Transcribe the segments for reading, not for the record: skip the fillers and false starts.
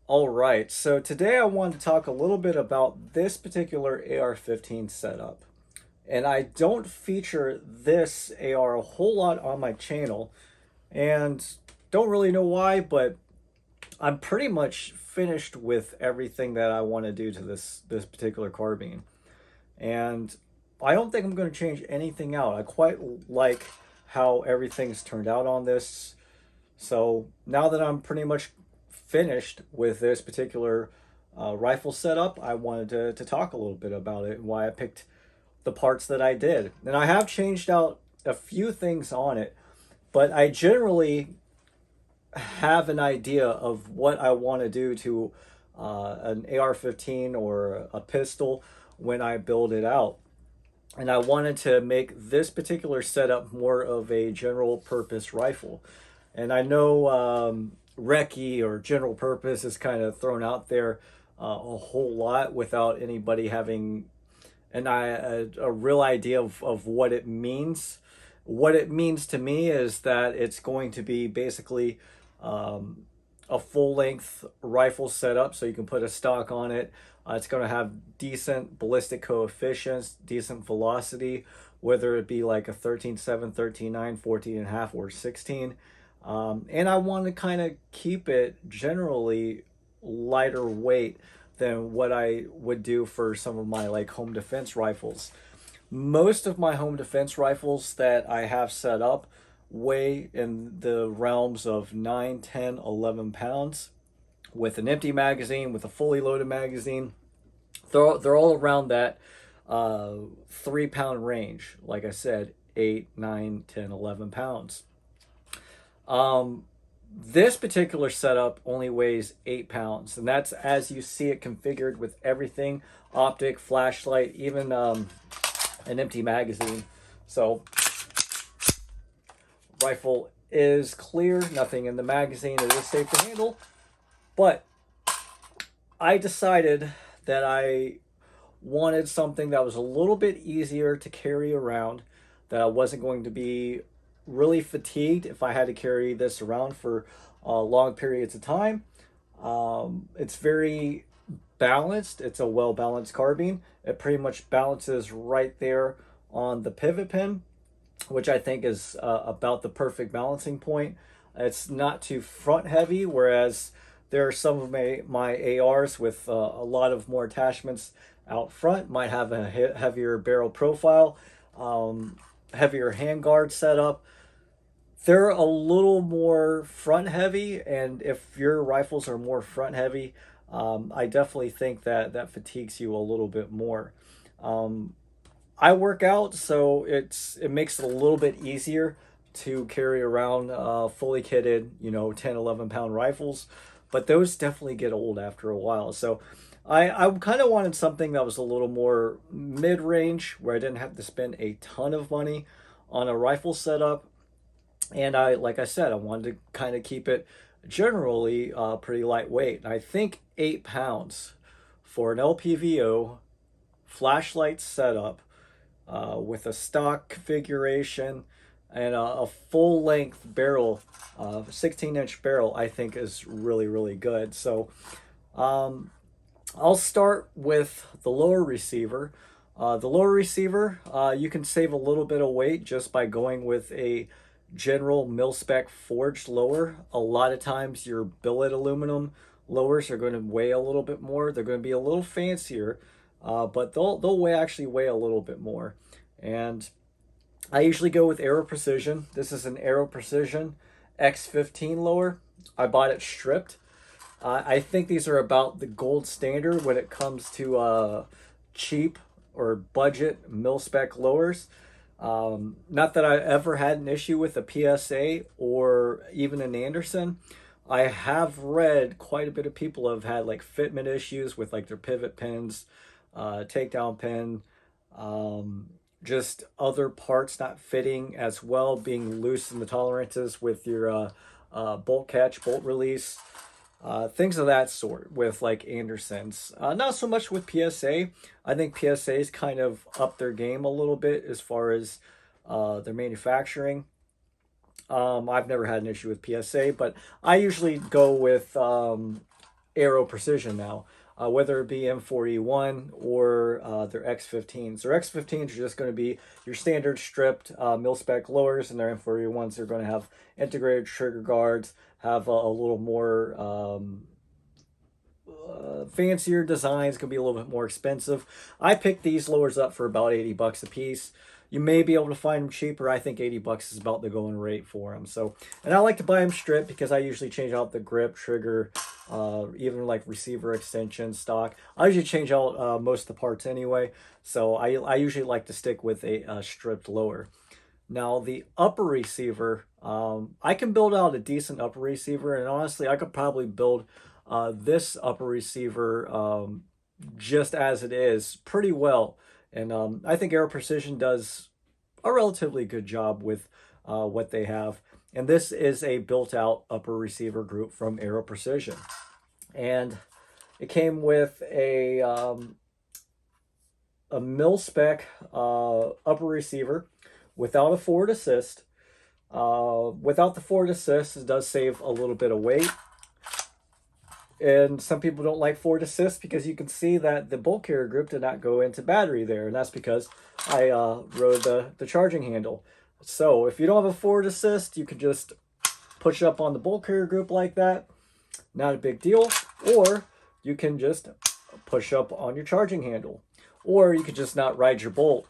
All right, so today I wanted to talk a little bit about this particular AR-15 setup. And I don't feature this AR a whole lot on my channel, and don't really know why, but I'm pretty much finished with everything that I want to do to this particular carbine. And I don't think I'm going to change anything out. I quite like how everything's turned out on this. So now that I'm pretty much finished with this particular rifle setup, I wanted to talk a little bit about it and why I picked the parts that I did. And I have changed out a few things on it, but I generally have an idea of what I want to do to an AR-15 or a pistol when I build it out. And I wanted to make this particular setup more of a general purpose rifle. And I know recce or general purpose is kind of thrown out there a whole lot without anybody having a real idea of what it means. What it means to me is that it's going to be basically a full length rifle setup, so you can put a stock on it. It's going to have decent ballistic coefficients, decent velocity, whether it be like a 13.7, 13.9, 14 and a half, or 16. And I want to kind of keep it generally lighter weight than what I would do for some of my like home defense rifles. Most of my home defense rifles that I have set up weigh in the realms of 9, 10, 11 pounds with an empty magazine, with a fully loaded magazine. They're all around that 3 pound range. Like I said, 8, 9, 10, 11 pounds. Um, this particular setup only weighs 8 pounds, and that's as you see it configured with everything optic, flashlight, even an empty magazine. So, rifle is clear, nothing in the magazine, it is safe to handle. But I decided that I wanted something that was a little bit easier to carry around, that I wasn't going to be really fatigued if I had to carry this around for long periods of time. It's very balanced. It's a well balanced carbine. It pretty much balances right there on the pivot pin, which I think is about the perfect balancing point. It's not too front heavy, whereas there are some of my ARs with a lot of more attachments out front, might have a heavier barrel profile, heavier handguard setup. They're a little more front heavy, and if your rifles are more front heavy, I definitely think that that fatigues you a little bit more. Um, I work out, so it makes it a little bit easier to carry around fully kitted, 10, 11 pound rifles, but those definitely get old after a while. So I kind of wanted something that was a little more mid range, where I didn't have to spend a ton of money on a rifle setup. And like I said, I wanted to kind of keep it generally pretty lightweight. I think 8 pounds for an LPVO flashlight setup with a stock configuration and a full length barrel, 16-inch barrel, I think is really, really good. So um, I'll start with the lower receiver. The lower receiver, you can save a little bit of weight just by going with a general mil spec forged lower. A lot of times your billet aluminum lowers are going to weigh a little bit more. They're going to be a little fancier, but they'll actually weigh a little bit more. And I usually go with Aero Precision. This is an Aero Precision X15 lower. I bought it stripped. I think these are about the gold standard when it comes to cheap or budget mil spec lowers. Not that I ever had an issue with a PSA or even an Anderson. I have read quite a bit of people have had like fitment issues with like their pivot pins, takedown pin, just other parts not fitting as well, being loose in the tolerances with your bolt catch, bolt release, things of that sort with like Andersons. Not so much with PSA. I think PSA's kind of up their game a little bit as far as their manufacturing. I've never had an issue with PSA, but I usually go with Aero Precision now, whether it be M4E1 or their X15s. Their X15s are just going to be your standard stripped mil-spec lowers, and their M4E1s are going to have integrated trigger guards, have a little more fancier designs, can be a little bit more expensive. I picked these lowers up for about 80 bucks a piece. You may be able to find them cheaper. I think 80 bucks is about the going rate for them. So, and I like to buy them stripped because I usually change out the grip, trigger, even like receiver extension, stock. I usually change out most of the parts anyway. So I usually like to stick with a stripped lower. Now the upper receiver, I can build out a decent upper receiver, and honestly, I could probably build this upper receiver just as it is pretty well. And I think Aero Precision does a relatively good job with what they have. And this is a built-out upper receiver group from Aero Precision. And it came with a mil-spec upper receiver without a forward assist. Without the forward assist, it does save a little bit of weight. And some people don't like forward assist because you can see that the bolt carrier group did not go into battery there. And that's because I rode the charging handle. So if you don't have a forward assist, you can just push up on the bolt carrier group like that. Not a big deal. Or you can just push up on your charging handle. Or you could just not ride your bolt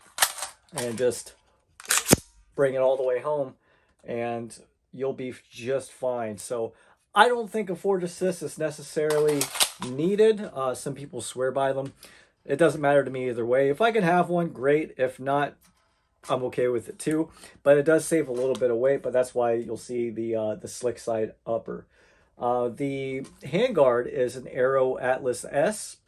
and just bring it all the way home and you'll be just fine. So I don't think a forward assist is necessarily needed. Some people swear by them. It doesn't matter to me either way. If I can have one, great. If not, I'm okay with it too. But it does save a little bit of weight, but that's why you'll see the slick side upper. The handguard is an Aero Atlas S.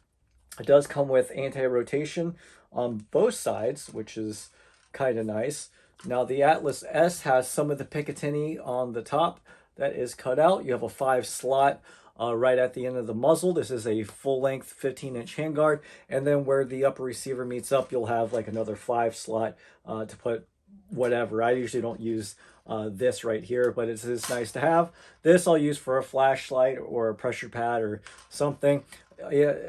It does come with anti-rotation on both sides, which is kind of nice. Now the Atlas S has some of the Picatinny on the top that is cut out. You have a 5 slot right at the end of the muzzle. This is a full-length 15-inch handguard. And then where the upper receiver meets up, you'll have like another 5 slot to put whatever. I usually don't use this right here, but it is nice to have. This I'll use for a flashlight or a pressure pad or something,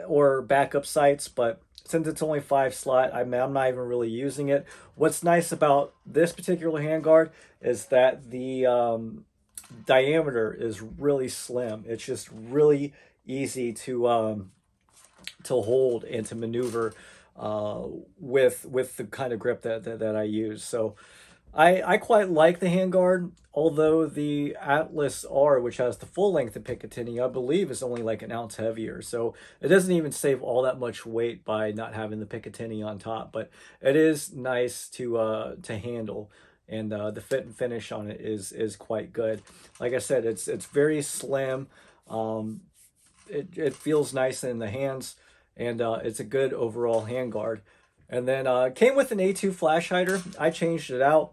or backup sights, but since it's only 5 slot, I'm not even really using it. What's nice about this particular handguard is that the diameter is really slim. It's just really easy to hold and to maneuver with the kind of grip that I use. So I quite like the handguard, although the Atlas R, which has the full length of Picatinny, I believe is only like an ounce heavier. So it doesn't even save all that much weight by not having the Picatinny on top, but it is nice to handle. And the fit and finish on it is quite good. Like I said, it's very slim. It feels nice in the hands, and it's a good overall handguard. And then came with an A2 flash hider. I changed it out.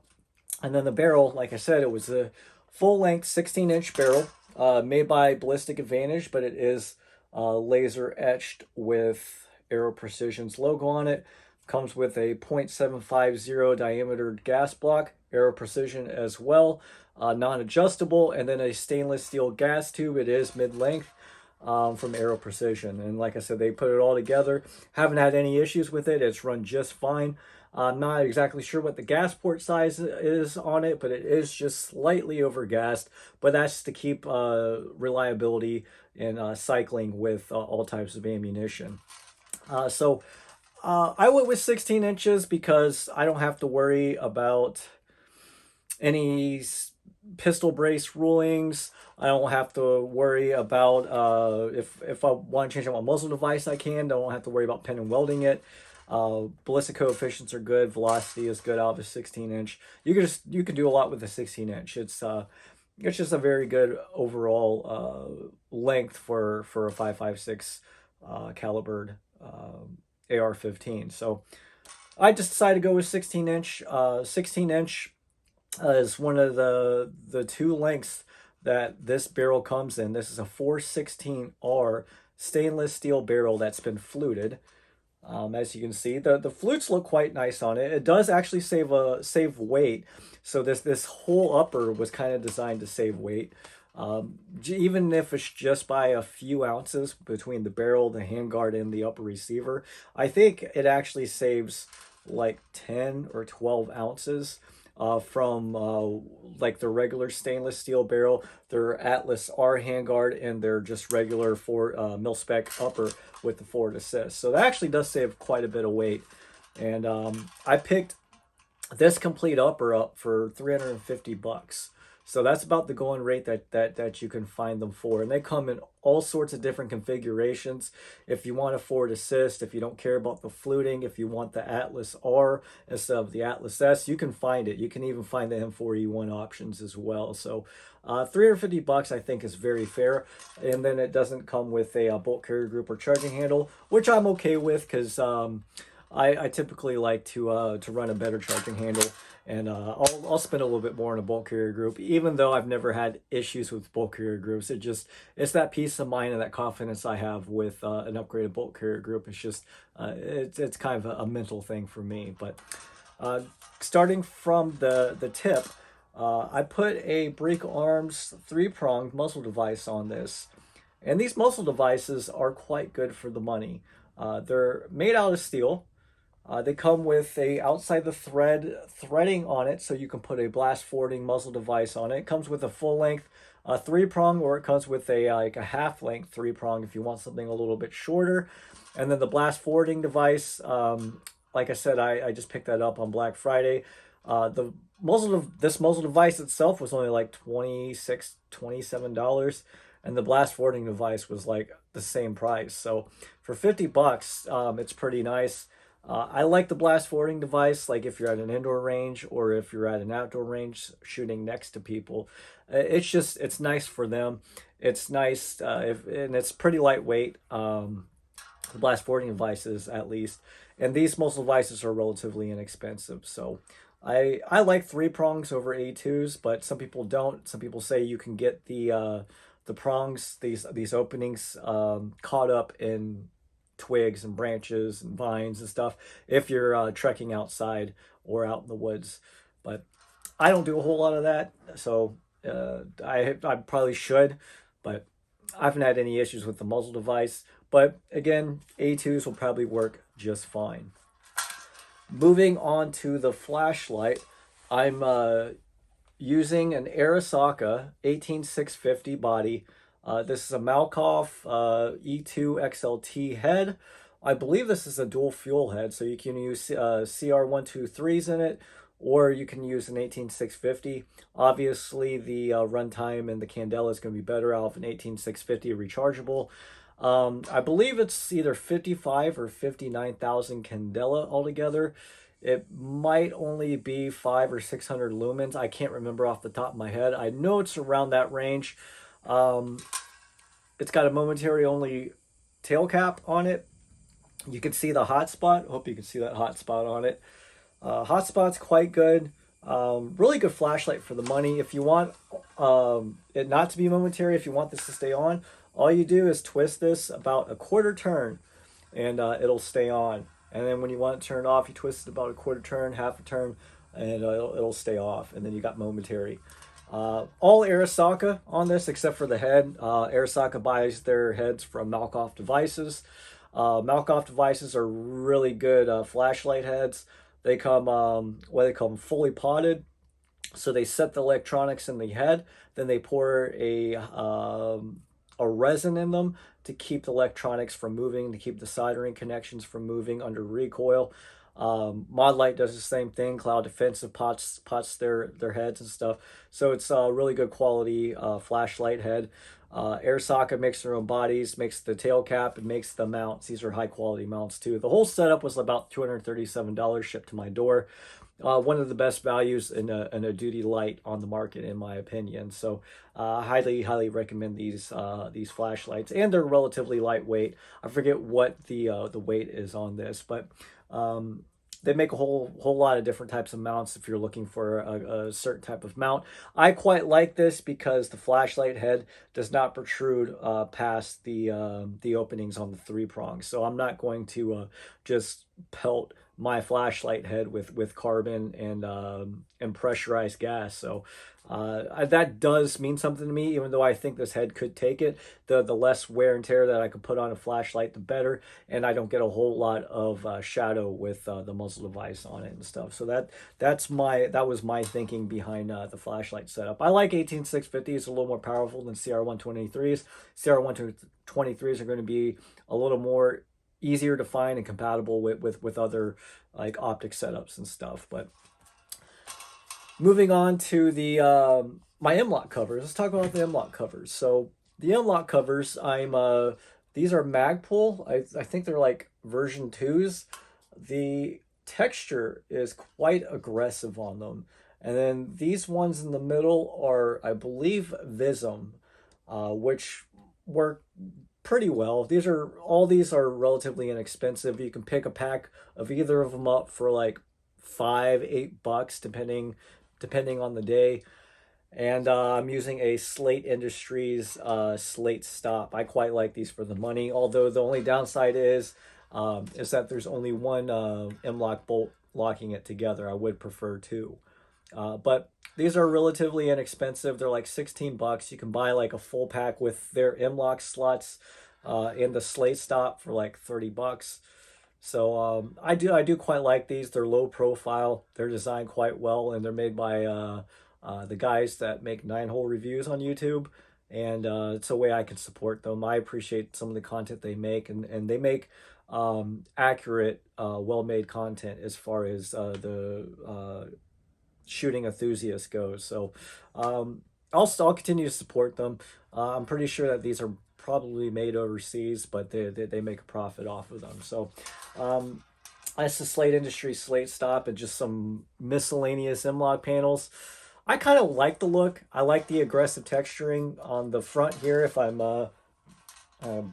And then the barrel, like I said, it was a full-length 16-inch barrel made by Ballistic Advantage, but it is laser etched with Aero Precision's logo on it. Comes with a .750 diameter gas block, Aero Precision as well, non-adjustable, and then a stainless steel gas tube. It is mid-length from Aero Precision. And like I said, they put it all together. Haven't had any issues with it. It's run just fine. I'm not exactly sure what the gas port size is on it, but it is just slightly overgassed. But that's to keep reliability in cycling with all types of ammunition. I went with 16 inches because I don't have to worry about any pistol brace rulings. I don't have to worry about if I want to change out my muzzle device, I can. Don't have to worry about pin and welding it. Ballistic coefficients are good. Velocity is good out of a 16-inch. You can do a lot with a 16-inch. It's just a very good overall length for a 5.56 calibered AR-15. So I just decided to go with 16-inch. 16-inch is one of the 2 lengths that this barrel comes in. This is a 416R stainless steel barrel that's been fluted. As you can see, the flutes look quite nice on it. It does actually save weight. So this whole upper was kind of designed to save weight. Even if it's just by a few ounces between the barrel, the handguard, and the upper receiver, I think it actually saves like 10 or 12 ounces from like the regular stainless steel barrel, their Atlas R handguard, and their just regular mil-spec upper with the forward assist. So that actually does save quite a bit of weight. And I picked this complete upper up for 350 bucks. So that's about the going rate that you can find them for. And they come in all sorts of different configurations. If you want a forward assist, if you don't care about the fluting, if you want the Atlas R instead of the Atlas S, you can find it. You can even find the M4E1 options as well. So 350 bucks I think is very fair. And then it doesn't come with a bolt carrier group or charging handle, which I'm okay with because I typically like to run a better charging handle, and I'll spend a little bit more on a bolt carrier group, even though I've never had issues with bolt carrier groups. It's that peace of mind and that confidence I have with an upgraded bolt carrier group. It's just it's kind of a mental thing for me. But starting from the tip, I put a Break Arms 3-pronged muzzle device on this, and these muzzle devices are quite good for the money. They're made out of steel. They come with a outside the threading on it, so you can put a blast forwarding muzzle device on it. It comes with a full length 3-prong, or it comes with a like a half length 3-prong if you want something a little bit shorter. And then the blast forwarding device, like I said, I just picked that up on Black Friday. This muzzle device itself was only like $27, and the blast forwarding device was like the same price. So for 50 bucks, it's pretty nice. I like the blast forwarding device, like if you're at an indoor range or if you're at an outdoor range shooting next to people. It's nice for them. It's nice, and it's pretty lightweight, the blast forwarding devices at least. And these muzzle devices are relatively inexpensive. So I like 3-prongs over A2s, but some people don't. Some people say you can get the prongs, these openings, caught up in twigs and branches and vines and stuff if you're trekking outside or out in the woods. But I don't do a whole lot of that, so I probably should, but I haven't had any issues with the muzzle device. But again, A2s will probably work just fine. Moving on to the flashlight, I'm using an Arisaka 18650 body. This is a Malkoff E2 XLT head. I believe this is a dual fuel head, so you can use CR123s in it, or you can use an 18650. Obviously, the runtime and the candela is going to be better out of an 18650 rechargeable. I believe it's either 55 or 59,000 candela altogether. It might only be 500 or 600 lumens. I can't remember off the top of my head. I know it's around that range. It's got a momentary only tail cap on it. You can see the hotspot. Hope you can see that hotspot on it. Hotspot's quite good. Really good flashlight for the money. If you want it not to be momentary, if you want this to stay on, all you do is twist this about a quarter turn and it'll stay on. And then when you want it to turn off, you twist it about a quarter turn, half a turn, and it'll stay off. And then you got momentary. All Arisaka on this except for the head. Arisaka buys their heads from Malkoff Devices. Malkoff Devices are really good flashlight heads. They come, they call them fully potted. So they set the electronics in the head, then they pour a resin in them to keep the electronics from moving, to keep the soldering connections from moving under recoil. Modlite does the same thing. Cloud Defensive pots their heads and stuff. So it's a really good quality flashlight head. Arisaka makes their own bodies, makes the tail cap, and makes the mounts. These are high quality mounts too. The whole setup was about $237 shipped to my door. One of the best values in a duty light on the market, in my opinion. So highly recommend these flashlights, and they're relatively lightweight. I forget what the weight is on this, but they make a whole lot of different types of mounts if you're looking for a certain type of mount. I quite like this because the flashlight head does not protrude past the openings on the 3 prongs. So I'm not going to just pelt my flashlight head with carbon and pressurized gas. So that does mean something to me, even though I think this head could take it. The less wear and tear that I could put on a flashlight, the better, and I don't get a whole lot of shadow with the muzzle device on it and stuff. So that was my thinking behind the flashlight setup. I like 18650s. It's a little more powerful than CR123s. CR123s are going to be a little more easier to find and compatible with other like optic setups and stuff. But moving on to the my M-LOK covers. Let's talk about the M-LOK covers. So the M-LOK covers, these are Magpul. I think they're like version 2s. The texture is quite aggressive on them. And then these ones in the middle are, I believe, Vism, which work pretty well. These are relatively inexpensive. You can pick a pack of either of them up for like $5-8 depending on the day. And I'm using a Slate Industries Slate Stop. I quite like these for the money, although the only downside is that there's only one M-LOK bolt locking it together. I would prefer two. But these are relatively inexpensive. They're like $16. You can buy like a full pack with their M-LOK slots in the Slate Stop for like $30. So I do quite like these. They're low profile. They're designed quite well, and they're made by the guys that make 9-hole reviews on YouTube. And it's a way I can support them. I appreciate some of the content they make, and they make accurate, well-made content as far as the shooting enthusiast goes. So I'll continue to support them. I'm pretty sure that these are probably made overseas, but they make a profit off of them. So that's the Slate Industries Slate Stop and just some miscellaneous M-LOK panels. I kind of like the look. I like the aggressive texturing on the front here. If I'm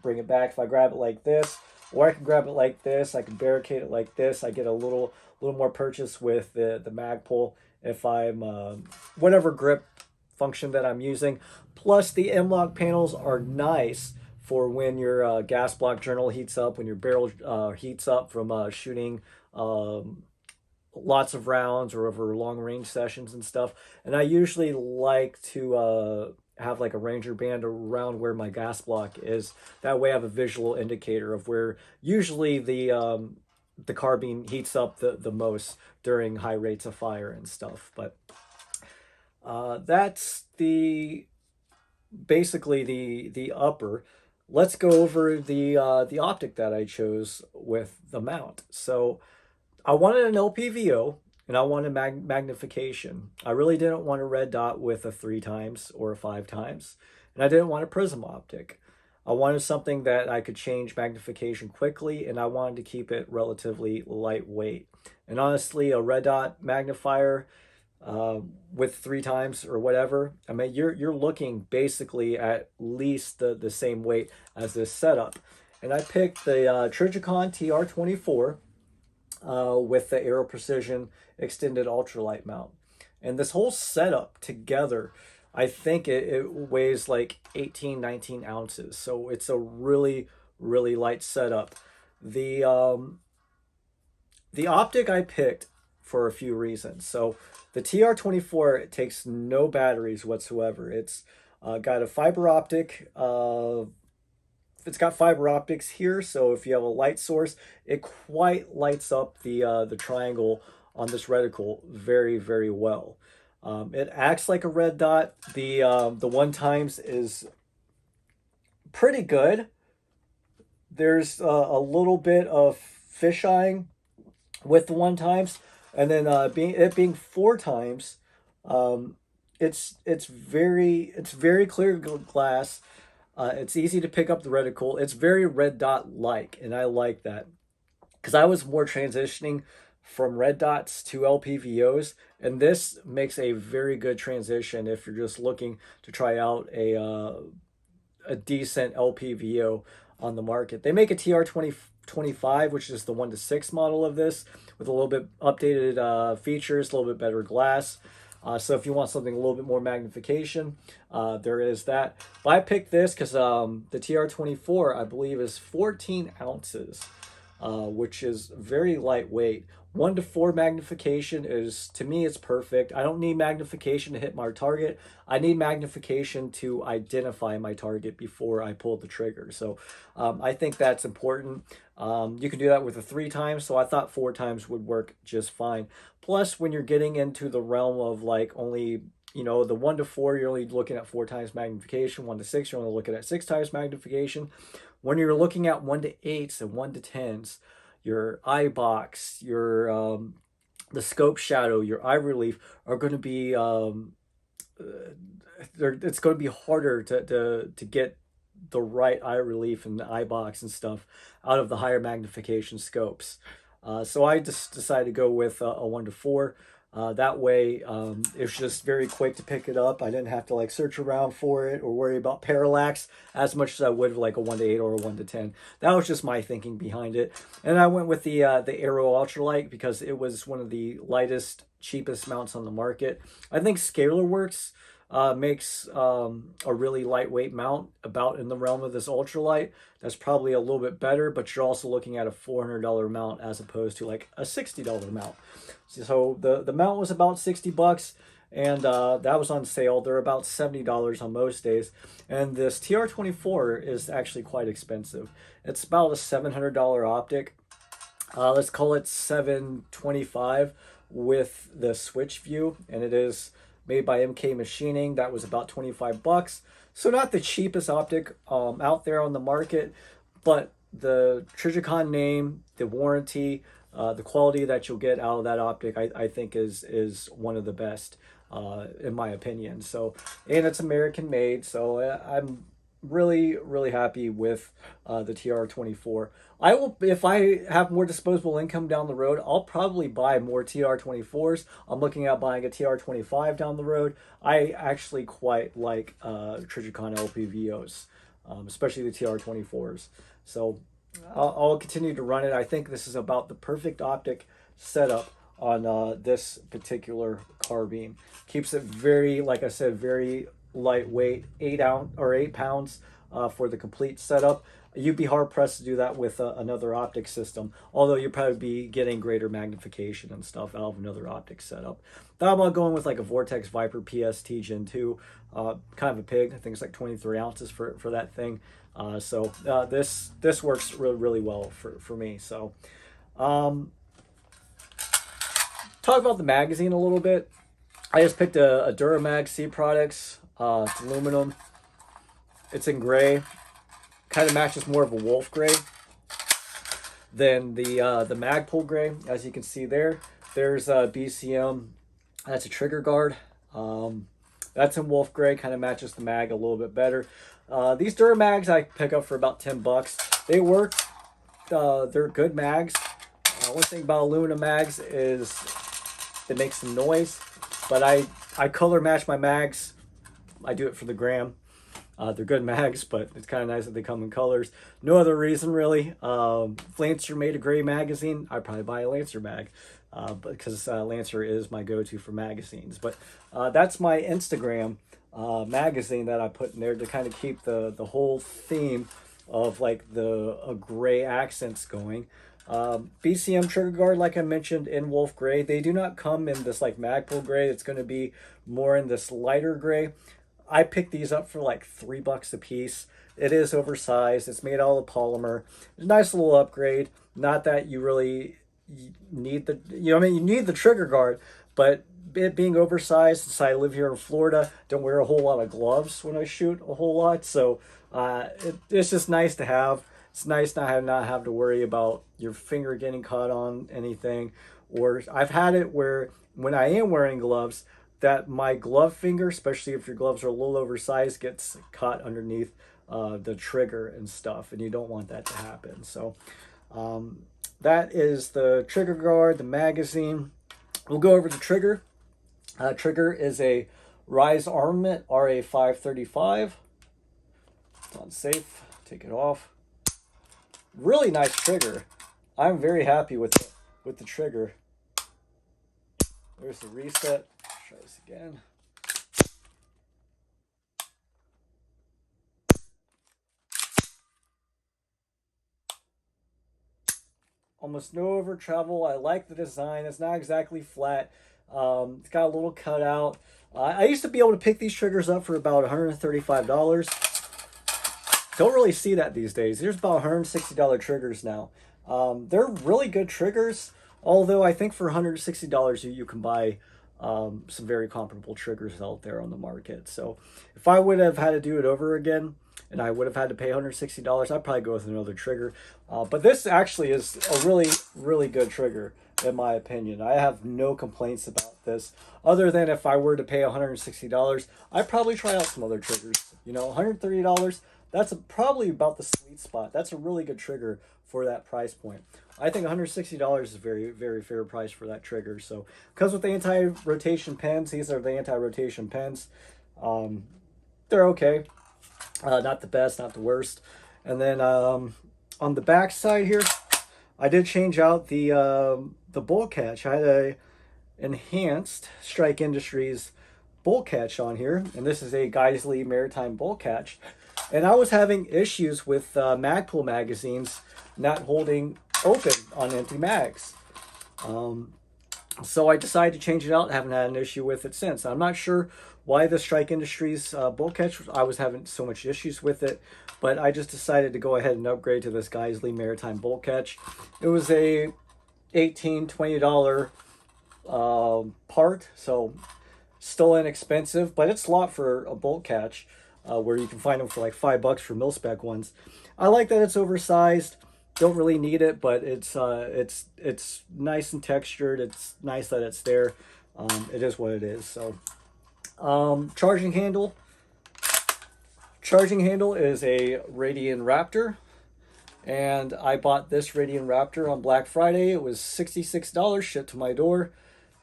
bring it back, if I grab it like this, or I can grab it like this, I can barricade it like this. I get a little more purchase with the Magpul if I'm whatever grip function that I'm using. Plus the M-LOK panels are nice for when your gas block journal heats up, when your barrel heats up from shooting lots of rounds or over long range sessions and stuff. And I usually like to have like a Ranger band around where my gas block is. That way I have a visual indicator of where usually the carbine heats up the most during high rates of fire and stuff. But that's basically the upper. Let's go over the optic that I chose with the mount. So I wanted an LPVO and I wanted magnification. I really didn't want a red dot with a 3x or a 5x, and I didn't want a prism optic. I wanted something that I could change magnification quickly, and I wanted to keep it relatively lightweight. And honestly, a red dot magnifier with 3x or whatever, I mean, you're looking basically at least the same weight as this setup. And I picked the Trijicon TR24 with the Aero Precision extended ultralight mount. And this whole setup together, I think it weighs like 18-19 ounces. So it's a really light setup. The optic I picked for a few reasons. So the TR24, it takes no batteries whatsoever. It's got a fiber optic. It's got fiber optics here, so if you have a light source, it quite lights up the triangle on this reticle very well. It acts like a red dot. The 1x is pretty good. There's a little bit of fisheyeing with the 1x, and then being 4x, it's very clear glass. It's easy to pick up the reticle. It's very red dot like, and I like that because I was more transitioning from red dots to LPVOs, and this makes a very good transition if you're just looking to try out a decent LPVO on the market. They make a TR25, which is the 1:6 model of this, with a little bit updated features, a little bit better glass. So if you want something a little bit more magnification, there is that. But I picked this because the TR24, I believe, is 14 ounces. which is very lightweight. 1 to 4 magnification is, to me, it's perfect. I don't need magnification to hit my target. I need magnification to identify my target before I pull the trigger. So I think that's important. You can do that with a 3 times, so I thought 4 times would work just fine. Plus, when you're getting into the realm of like only, you know, the 1 to 4, you're only looking at 4 times magnification. 1 to 6, you're only looking at 6 times magnification. When you're looking at 1 to 8s and 1 to 10s, your eye box, your the scope shadow, your eye relief are going to be it's going to be harder to get the right eye relief and the eye box and stuff out of the higher magnification scopes. So I just decided to go with a 1 to 4. That way, it's just very quick to pick it up. I didn't have to like search around for it or worry about parallax as much as I would like a 1 to 8 or a 1 to 10. That was just my thinking behind it. And I went with the Aero Ultralight because it was one of the lightest, cheapest mounts on the market. I think ScalarWorks makes a really lightweight mount about in the realm of this ultralight. That's probably a little bit better, but you're also looking at a $400 mount as opposed to like a $60 mount. So the mount was about 60 bucks, and that was on sale. They're about $70 on most days. And this TR24 is actually quite expensive. It's about a $700 optic. Let's call it $725 with the switch view, and it is made by MK Machining. That was about 25 bucks. So not the cheapest optic out there on the market, but the Trijicon name, the warranty, the quality that you'll get out of that optic, I think is one of the best in my opinion. So, and it's American made, so I'm really happy with the TR24. I will, if I have more disposable income down the road, I'll probably buy more TR24s. I'm looking at buying a TR25 down the road. I actually quite like Trijicon LPVOs, especially the TR24s. So I'll continue to run it. I think this is about the perfect optic setup on this particular carbine. Keeps it very, like I said, very lightweight, 8 pounds for the complete setup. You'd be hard pressed to do that with another optic system, although you'd probably be getting greater magnification and stuff out of another optic setup. Thought about going with like a Vortex Viper PST Gen 2, kind of a pig. I think it's like 23 ounces for that thing. So this works really well for me. So talk about the magazine a little bit. I just picked a Duramag C Products. It's aluminum. It's in gray. Kind of matches more of a wolf gray than the Magpul gray. As you can see there, there's BCM. That's a trigger guard. That's in wolf gray. Kind of matches the mag a little bit better. These Duramags I pick up for about 10 bucks. They work. They're good mags. One thing about aluminum mags is it makes some noise, but I color match my mags. I do it for the gram. They're good mags, but it's kind of nice that they come in colors. No other reason really. Lancer made a gray magazine. I'd probably buy a Lancer mag because Lancer is my go-to for magazines. But that's my Instagram magazine that I put in there to kind of keep the whole theme of like the gray accents going. BCM trigger guard, like I mentioned, in wolf gray. They do not come in this like Magpul gray. It's going to be more in this lighter gray. I picked these up for like $3 a piece. It is oversized. It's made out of polymer. It's a nice little upgrade. Not that you really need the, you need the trigger guard, but it being oversized, since I live here in Florida, don't wear a whole lot of gloves when I shoot a whole lot. So it's just nice to have. It's nice not have to worry about your finger getting caught on anything. Or I've had it where when I am wearing gloves, that my glove finger, especially if your gloves are a little oversized, gets caught underneath the trigger and stuff, and you don't want that to happen. So that is the trigger guard, the magazine. We'll go over the trigger. Trigger is a Rise Armament RA535. It's on safe. Take it off. Really nice trigger. I'm very happy with the trigger. There's the reset. Try this again. almost no over travel. I like the design. It's not exactly flat. It's got a little cutout. I used to be able to pick these triggers up for about $135. Don't really see that these days. There's about $160 triggers now. They're really good triggers, although I think for $160 you can buy some very comparable triggers out there on the market. So if I would have had to do it over again and I would have had to pay $160, I'd probably go with another trigger. But this actually is a really, really good trigger in my opinion. I have no complaints about this, other than if I were to pay $160, I'd probably try out some other triggers. You know, $130, that's probably about the sweet spot. That's a really good trigger for that price point. I think $160 is a very, very fair price for that trigger. So, comes with the anti-rotation pins. These are the anti-rotation pins. They're okay. Not the best, not the worst. And then on the back side here, I did change out the bolt catch. I had a enhanced Strike Industries bolt catch on here, and this is a Geisley Maritime bolt catch. And I was having issues with Magpul magazines not holding open on empty mags. So I decided to change it out. I haven't had an issue with it since. I'm not sure why the Strike Industries bolt catch, I was having so much issues with it, but I just decided to go ahead and upgrade to this Geisley Maritime bolt catch. It was a $18, $20 part, so still inexpensive, but it's a lot for a bolt catch, where you can find them for like $5 for mil-spec ones. I like that it's oversized. Don't really need it, but it's nice and textured. It's nice that it's there. It is what it is. So charging handle is a Radian Raptor, and I bought this Radian Raptor on Black Friday. It was $66 shipped to my door.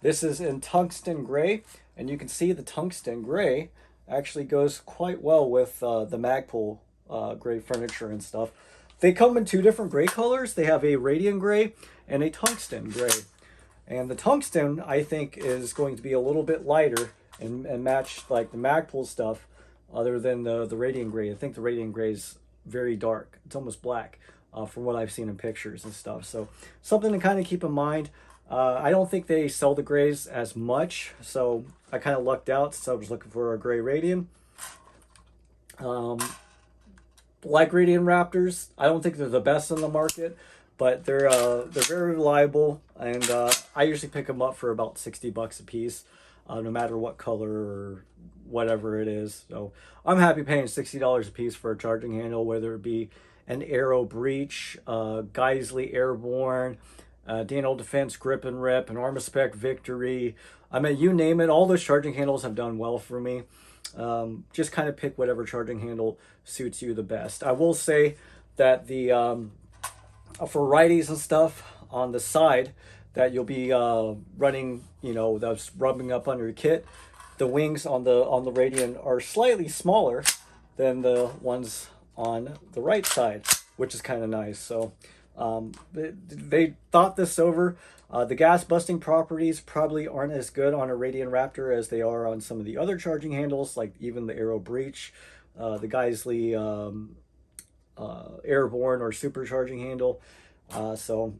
This is in tungsten gray, and you can see the tungsten gray actually goes quite well with the Magpul gray furniture and stuff. They come in two different gray colors. They have a Radian gray and a tungsten gray. And the tungsten, I think, is going to be a little bit lighter and match like the Magpul stuff, other than the Radian gray. I think the Radian gray is very dark. It's almost black from what I've seen in pictures and stuff. So something to kind of keep in mind. I don't think they sell the grays as much, so I kind of lucked out since I was looking for a gray Radian. Like Radian Raptors, I don't think they're the best on the market, but they're very reliable, and I usually pick them up for about $60 a piece, no matter what color or whatever it is. So I'm happy paying $60 a piece for a charging handle, whether it be an Aero Breach, Geisley Airborne, Daniel Defense Grip and Rip, an Armaspec Victory. I mean, you name it, all those charging handles have done well for me. Just kind of pick whatever charging handle suits you the best. I will say that the for righties and stuff on the side that you'll be running, you know, that's rubbing up on your kit, the wings on the Radian are slightly smaller than the ones on the right side, which is kind of nice. So they thought this over. The gas busting properties probably aren't as good on a Radian Raptor as they are on some of the other charging handles, like even the Aero Breach, the Geisley Airborne or supercharging handle. So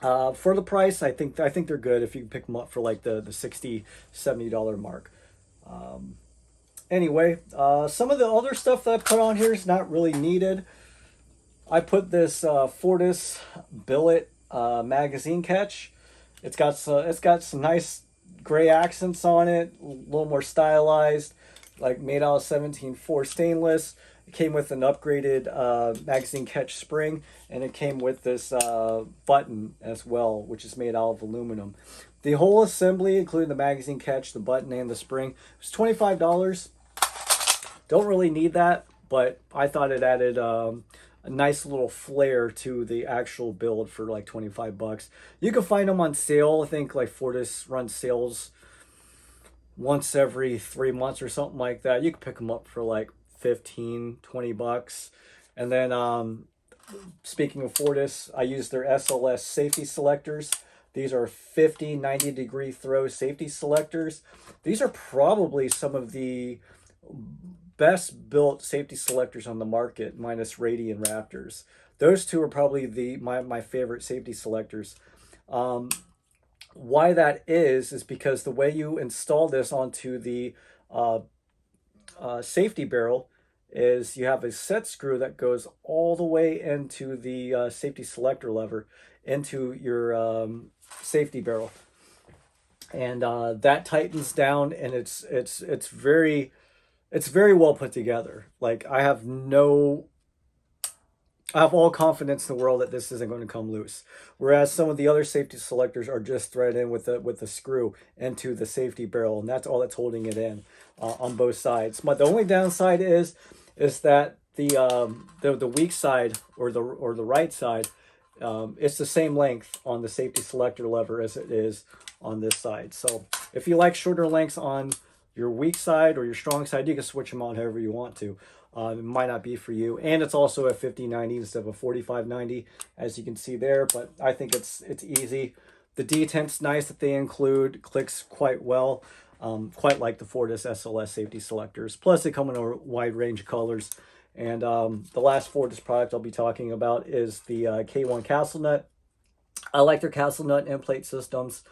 for the price, I think they're good if you pick them up for like the $60, $70 mark. Anyway, some of the other stuff that I put on here is not really needed. I put this Fortis billet magazine catch. It's got some nice gray accents on it, a little more stylized, like made out of 17.4 stainless. It came with an upgraded magazine catch spring, and it came with this button as well, which is made out of aluminum. The whole assembly, including the magazine catch, the button, and the spring, was $25. Don't really need that, but I thought it added a nice little flair to the actual build for like $25. You can find them on sale. I think like Fortis runs sales once every 3 months or something like that. You can pick them up for like $15, $20. And then speaking of Fortis, I use their SLS safety selectors. These are 50, 90 degree throw safety selectors. These are probably some of the best built safety selectors on the market, minus Radian Raptors. Those two are probably my favorite safety selectors. Why that is because the way you install this onto the uh, safety barrel is you have a set screw that goes all the way into the safety selector lever into your safety barrel, and that tightens down, and it's very well put together. Like I have all confidence in the world that this isn't going to come loose. Whereas some of the other safety selectors are just threaded in with the screw into the safety barrel, and that's all that's holding it in on both sides. But the only downside is that the weak side, or the right side, it's the same length on the safety selector lever as it is on this side. So if you like shorter lengths on your weak side or your strong side, you can switch them on however you want to. It might not be for you, and it's also a 5090 instead of a 4590, as you can see there. But I think it's easy. The detent's nice that they include, clicks quite well, quite like the Fortis SLS safety selectors. Plus, they come in a wide range of colors. And the last Fortis product I'll be talking about is the K1 Castle Nut. I like their Castle Nut end plate systems.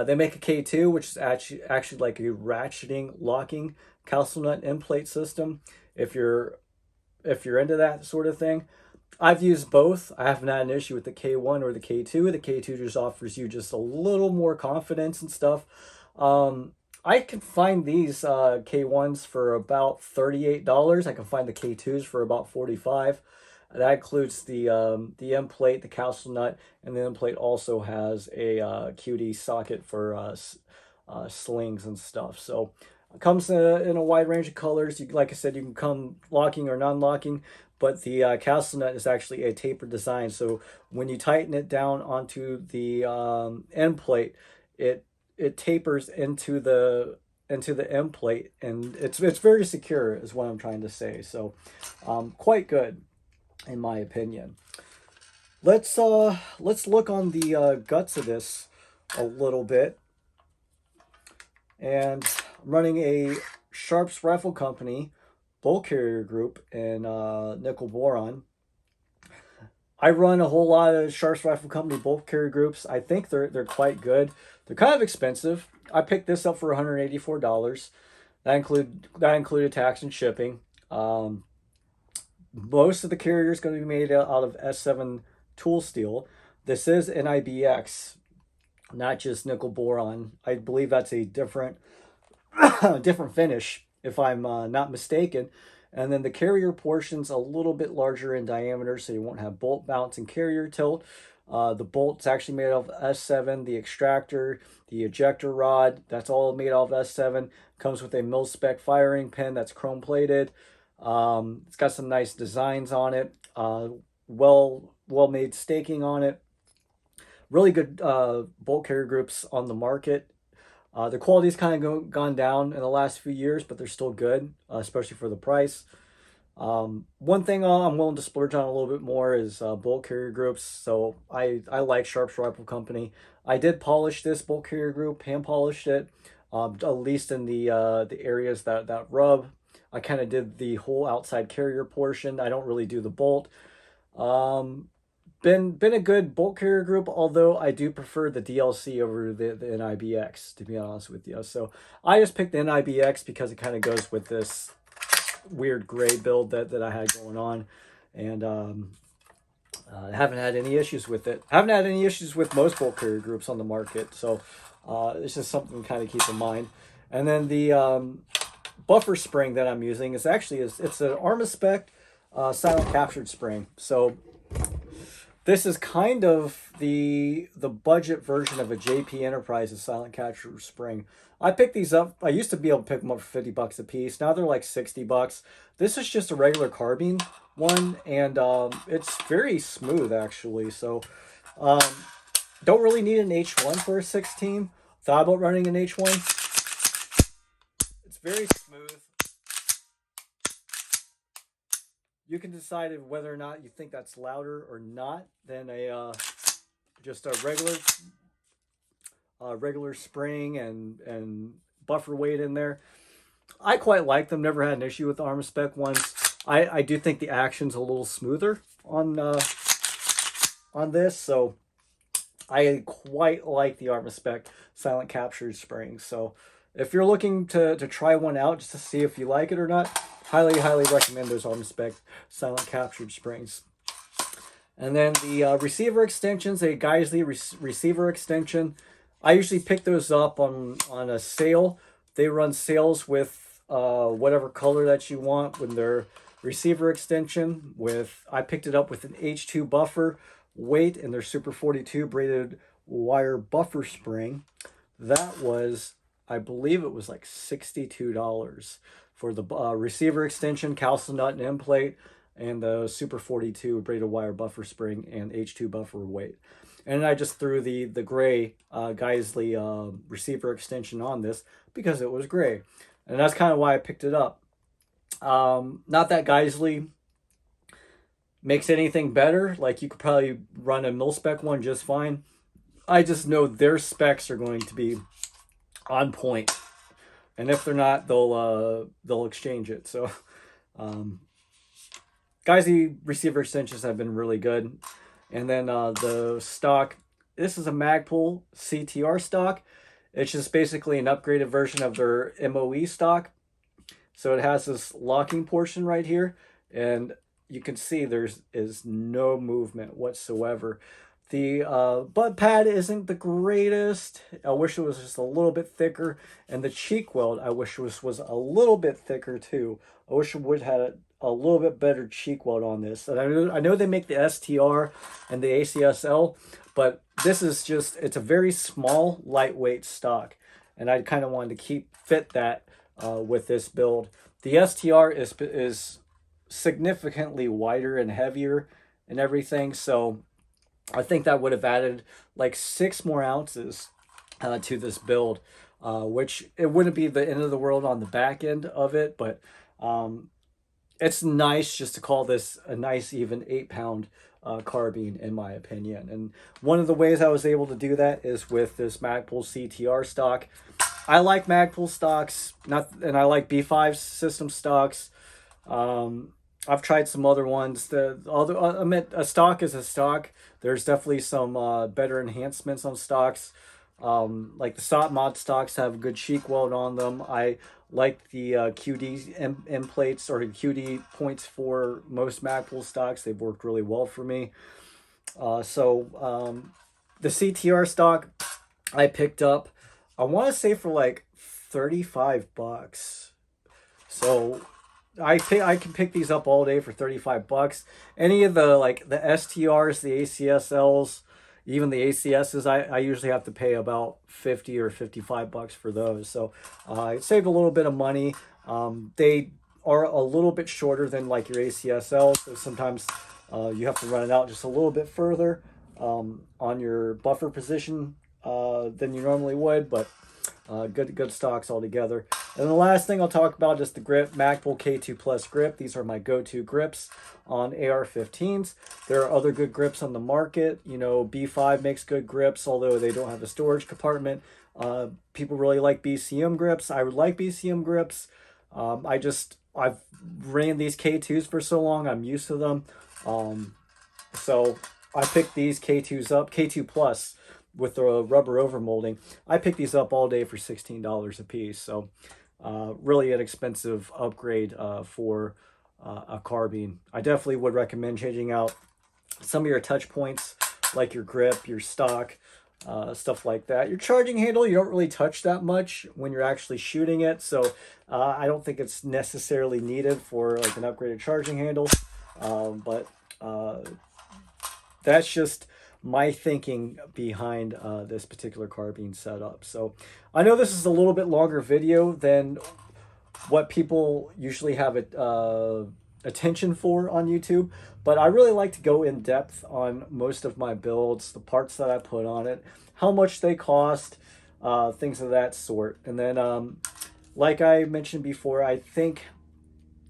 They make a K2, which is actually like a ratcheting, locking Castle Nut end plate system. If you're into that sort of thing, I've used both. I haven't had an issue with the K1 or the K2. The K2 just offers you just a little more confidence and stuff. I can find these K1s for about $38. I can find the K2s for about $45. That includes the end plate, the Castle Nut, and the end plate also has a QD socket for slings and stuff. So it comes in a wide range of colors. Like I said, you can come locking or non-locking, but the Castle Nut is actually a tapered design. So when you tighten it down onto the end plate, it tapers into the end plate, and it's very secure, is what I'm trying to say. So quite good, in my opinion. Let's look on the guts of this a little bit. And I'm running a Sharps Rifle Company bolt carrier group in nickel boron. I run a whole lot of Sharps Rifle Company bolt carrier groups. I think they're quite good. They're kind of expensive. I picked this up for $184. That included tax and shipping. Most of the carrier is going to be made out of S7 tool steel. This is NIBX, not just nickel boron. I believe that's a different finish, if I'm not mistaken. And then the carrier portion's a little bit larger in diameter, so you won't have bolt bounce and carrier tilt. The bolt's actually made out of S7. The extractor, the ejector rod, that's all made out of S7. Comes with a mil-spec firing pin that's chrome plated. It's got some nice designs on it. Well-made staking on it. Really good bolt carrier groups on the market. The quality's kind of gone down in the last few years, but they're still good, especially for the price. One thing I'm willing to splurge on a little bit more is bolt carrier groups. So I like Sharps Rifle Company. I did polish this bolt carrier group, hand polished it, at least in the areas that rub. I kind of did the whole outside carrier portion. I don't really do the bolt. Been a good bolt carrier group, although I do prefer the DLC over the NIBX, to be honest with you. So I just picked the NIBX because it kind of goes with this weird gray build that I had going on, and haven't had any issues with it. Haven't had any issues with most bolt carrier groups on the market, so it's just something to kind of keep in mind. And then the buffer spring that I'm using is actually it's an Armaspec silent captured spring. So this is kind of the budget version of a JP Enterprises silent capture spring. I picked these up. I used to be able to pick them up for $50 a piece. Now they're like $60. This is just a regular carbine one, and it's very smooth actually. So don't really need an H1 for a 16. Thought about running an H1. It's very smooth. You can decide whether or not you think that's louder or not than just a regular spring and buffer weight in there. I quite like them. Never had an issue with the Armor Spec ones. I do think the action's a little smoother on this, so I quite like the Armor Spec silent captured springs. So if you're looking to try one out just to see if you like it or not, highly recommend those Armor Spec silent captured springs. And then the receiver extensions, a Geisley receiver extension. I usually pick those up on a sale. They run sales with whatever color that you want when they're receiver extension. I picked it up with an H2 buffer weight and their Super 42 braided wire buffer spring. That was, I believe it was like $62 for the receiver extension, calcium nut and end plate, and the Super 42 braided wire buffer spring and H2 buffer weight. And I just threw the gray Geisley receiver extension on this because it was gray. And that's kind of why I picked it up. Not that Geisley makes anything better. Like, you could probably run a mil-spec one just fine. I just know their specs are going to be on point. And if they're not, they'll exchange it. So Geisley receiver extensions have been really good. And then the stock, this is a Magpul CTR stock. It's just basically an upgraded version of their MOE stock. So it has this locking portion right here, and you can see is no movement whatsoever. The butt pad isn't the greatest. I wish it was just a little bit thicker. And the cheek weld, I wish was a little bit thicker too. I wish it would have had a little bit better cheek weld on this. And I know they make the STR and the ACSL, but this is just, it's a very small, lightweight stock. And I kind of wanted to fit that with this build. The STR is significantly wider and heavier and everything. So I think that would have added like 6 more ounces to this build, which it wouldn't be the end of the world on the back end of it, but it's nice just to call this a nice even 8-pound carbine, in my opinion. And one of the ways I was able to do that is with this Magpul CTR stock. I like Magpul stocks, and I like B5 system stocks. I've tried some other ones. A stock is a stock. There's definitely some better enhancements on stocks. Like the Stop Mod stocks have good cheek weld on them. I like the QD end plates or QD points for most Magpul stocks. They've worked really well for me. So the CTR stock I picked up, I want to say for like $35. So I can pick these up all day for $35. Any of the the STRs, the ACSLs, even the ACSs, I usually have to pay about $50 or $55 for those. So I saved a little bit of money. They are a little bit shorter than like your ACSL, so sometimes you have to run it out just a little bit further on your buffer position than you normally would, but good stocks altogether. And the last thing I'll talk about is the grip, Magpul K2 Plus grip. These are my go-to grips on AR-15s. There are other good grips on the market. You know, B5 makes good grips, although they don't have a storage compartment. People really like BCM grips. I would like BCM grips. I've ran these K2s for so long, I'm used to them. So I picked these K2s up, K2 Plus, with the rubber overmolding. I picked these up all day for $16 a piece. So really an expensive upgrade for a carbine. I definitely would recommend changing out some of your touch points, like your grip, your stock, stuff like that. Your charging handle, you don't really touch that much when you're actually shooting it. So I don't think it's necessarily needed for like an upgraded charging handle. But that's just my thinking behind this particular carbine setup. So I know this is a little bit longer video than what people usually have attention for on YouTube, but I really like to go in depth on most of my builds, the parts that I put on it, how much they cost, things of that sort. And then like I mentioned before, I think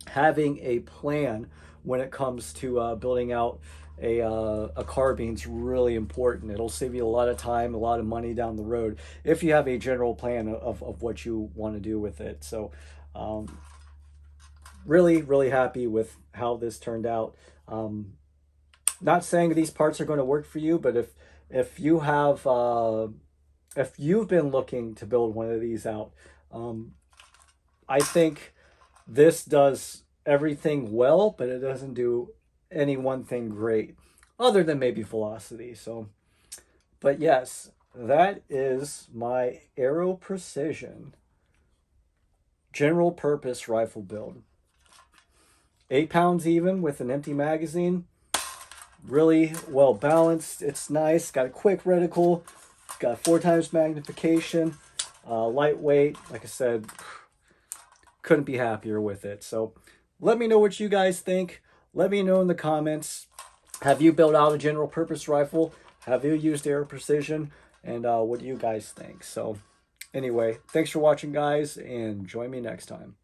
having a plan when it comes to building out a carbine is really important. It'll save you a lot of time, a lot of money down the road if you have a general plan of what you want to do with it. So Really, really happy with how this turned out. Not saying these parts are going to work for you, but if you have if you've been looking to build one of these out, I think this does everything well, but it doesn't do any one thing great, other than maybe velocity. So, but yes, that is my Aero Precision general purpose rifle build. 8 pounds even with an empty magazine. Really well balanced. It's nice. Got a quick reticle. Got 4 times magnification. Lightweight. Like I said, couldn't be happier with it. So let me know what you guys think. Let me know in the comments. Have you built out a general purpose rifle? Have you used Aero Precision? And what do you guys think? So anyway, thanks for watching, guys, and join me next time.